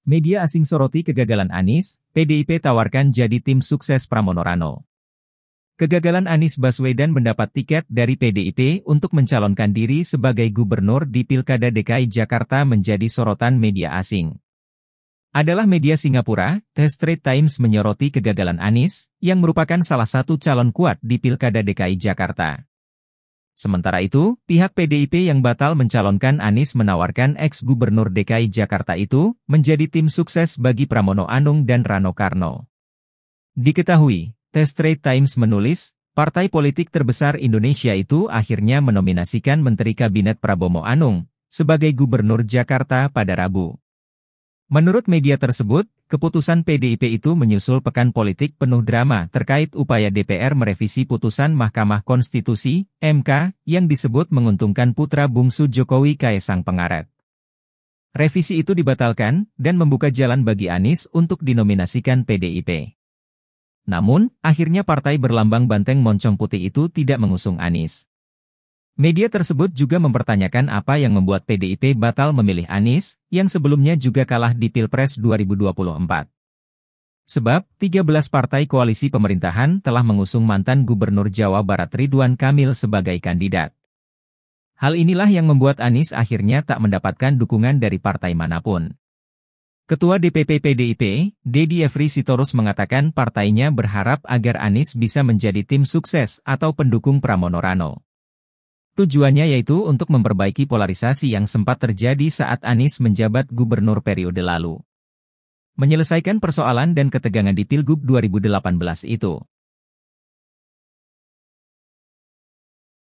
Media asing soroti kegagalan Anies, PDIP tawarkan jadi tim sukses Pramono Rano. Kegagalan Anies Baswedan mendapat tiket dari PDIP untuk mencalonkan diri sebagai gubernur di Pilkada DKI Jakarta menjadi sorotan media asing. Adalah media Singapura, The Straits Times menyoroti kegagalan Anies, yang merupakan salah satu calon kuat di Pilkada DKI Jakarta. Sementara itu, pihak PDIP yang batal mencalonkan Anies menawarkan ex-gubernur DKI Jakarta itu menjadi tim sukses bagi Pramono Anung dan Rano Karno. Diketahui, The Straits Times menulis, partai politik terbesar Indonesia itu akhirnya menominasikan Menteri Kabinet Prabowo Anung sebagai gubernur Jakarta pada Rabu. Menurut media tersebut, keputusan PDIP itu menyusul pekan politik penuh drama terkait upaya DPR merevisi putusan Mahkamah Konstitusi, MK, yang disebut menguntungkan putra bungsu Jokowi Kaesang Pangarep. Revisi itu dibatalkan, dan membuka jalan bagi Anies untuk dinominasikan PDIP. Namun, akhirnya partai berlambang banteng moncong putih itu tidak mengusung Anies. Media tersebut juga mempertanyakan apa yang membuat PDIP batal memilih Anies, yang sebelumnya juga kalah di Pilpres 2024. Sebab, 13 partai koalisi pemerintahan telah mengusung mantan Gubernur Jawa Barat Ridwan Kamil sebagai kandidat. Hal inilah yang membuat Anies akhirnya tak mendapatkan dukungan dari partai manapun. Ketua DPP PDIP, Deddy Efri Sitorus mengatakan partainya berharap agar Anies bisa menjadi tim sukses atau pendukung Pramono Rano. Tujuannya yaitu untuk memperbaiki polarisasi yang sempat terjadi saat Anies menjabat gubernur periode lalu. Menyelesaikan persoalan dan ketegangan di Pilgub 2018 itu.